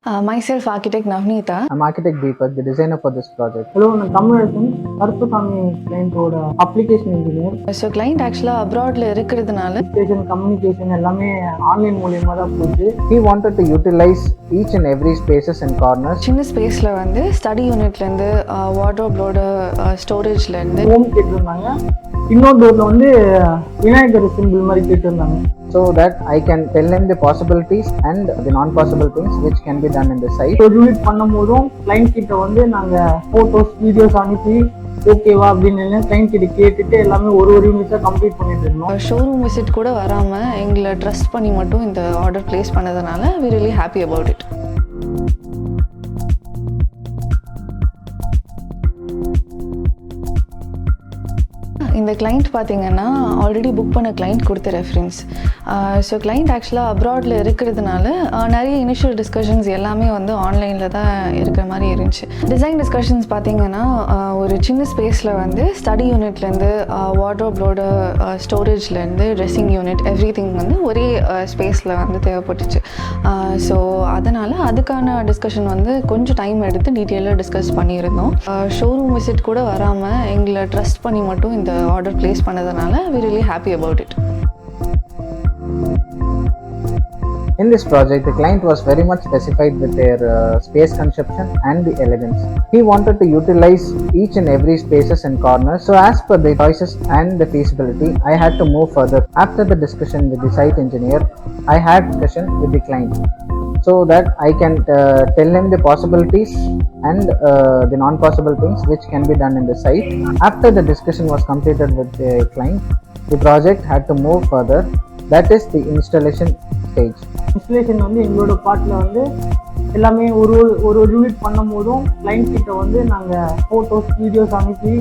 Myself, architect Navneeta. I'm architect Deepak, the designer for this project. Hello, I'm Karuppu client application engineer. So client actually abroad communication online He wanted to utilize each and every spaces and corners. சின்ன ஸ்பேஸ்ல வந்து study யூனிட்ல இருந்து வார்ட்ரோப்லோட ஸ்டோரேஜ்ல இருந்து home கேட்டிருந்தாங்க. இன்னொரு டோர்ல வந்து Vinayagar simple மாதிரி கேட்டிருந்தாங்க. So that I can tell him the possibilities and the non-possible things which can be done in the site. Unit பண்ணும்போதும் கிளைண்ட் கிட்ட வந்து நாங்க போட்டோஸ் வீடியோஸ் அனுப்பி ஓகேவா அப்படின்னு கிளைண்ட் கிட்ட கேட்டுட்டு எல்லாமே ஒரு யூனிட்ஸா கம்ப்ளீட் பண்ணிட்டு இருந்தோம். ஷோரூம் விசிட் கூட வராம எங்களை ட்ரஸ்ட் பண்ணி மட்டும் இந்த ஆர்டர் பிளேஸ் பண்ணதுனால we really happy about it. இந்த கிளைண்ட் பார்த்தீங்கன்னா ஆல்ரெடி புக் பண்ண கிளைண்ட் கொடுத்த ரெஃபரன்ஸ். ஸோ கிளைண்ட் ஆக்சுவலாக அப்ராடில் இருக்கிறதுனால நிறைய இனிஷியல் டிஸ்கஷன்ஸ் எல்லாமே வந்து ஆன்லைனில் தான் இருக்கிற மாதிரி இருந்துச்சு. டிசைன் டிஸ்கஷன்ஸ் பார்த்தீங்கன்னா ஒரு சின்ன ஸ்பேஸில் வந்து ஸ்டடி யூனிட்லேருந்து வார்ட்ரோப்லோட ஸ்டோரேஜ்லேருந்து ட்ரெஸ்ஸிங் யூனிட் எவ்ரி திங் வந்து ஒரே ஸ்பேஸில் வந்து தேவைப்பட்டுச்சு. ஸோ அதனால் அதுக்கான டிஸ்கஷன் வந்து கொஞ்சம் டைம் எடுத்து டீட்டெயிலாக டிஸ்கஸ் பண்ணியிருந்தோம். ஷோரூம் விசிட் கூட வராமல் எங்களை ட்ரஸ்ட் பண்ணி மட்டும் இந்த ஆர்டர் பிளேஸ் பண்ணதுனால we really happy about it. In this project, the client was very much specified with their space conception and the elegance. He wanted to utilize each and every spaces and corners. So as per the choices and the feasibility, I had to move further. After the discussion with the site engineer, I had discussion with the client so that I can tell him the possibilities and the non-possible things which can be done in the site. After the discussion was completed with the client, the project had to move further. That is the installation stage. Installation வந்து எங்களோட பார்ட்ல வந்து எல்லாமே ஒரு unit பண்ணும்போதும் client கிட்ட வந்து நாங்கள் ஃபோட்டோஸ் வீடியோஸ் அனுப்பி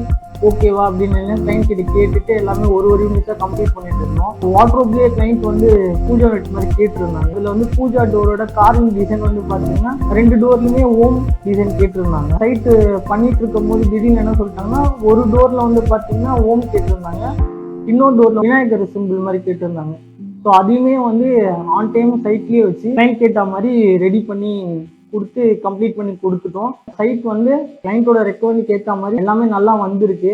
ஓகேவா அப்படின்னு கிளைண்ட் கிட்ட கேட்டுட்டு எல்லாமே ஒரு யூனிட்ஸாக கம்ப்ளீட் பண்ணிட்டு இருந்தோம். வாட்ரோப்லேயே கிளைண்ட் வந்து பூஜா யூனிட் மாதிரி கேட்டிருந்தாங்க. இதில் வந்து பூஜா டோரோட கார்விங் டிசைன் வந்து பார்த்தீங்கன்னா 2 டோர்லையுமே ஓம் டிசைன் கேட்டிருந்தாங்க. சைட்டு பண்ணிட்டு இருக்கும் போது திடீர்னு என்ன சொல்லிட்டாங்கன்னா ஒரு டோரில் வந்து பார்த்தீங்கன்னா ஓம் கேட்டிருந்தாங்க, இன்னொரு டோரில் விநாயகர் சிம்பிள் மாதிரி கேட்டிருந்தாங்க. ஸோ அதையுமே வந்து ஆன் டைம் சைட்லேயே வச்சு கிளைண்ட் கேட்ட மாதிரி ரெடி பண்ணி கொடுத்து கம்ப்ளீட் பண்ணி கொடுத்துட்டோம். சைட் வந்து கிளைண்ட்டோட ரெக்குவயர்மெண்ட்க்கு ஏற்ற மாதிரி எல்லாமே நல்லா வந்திருக்கு.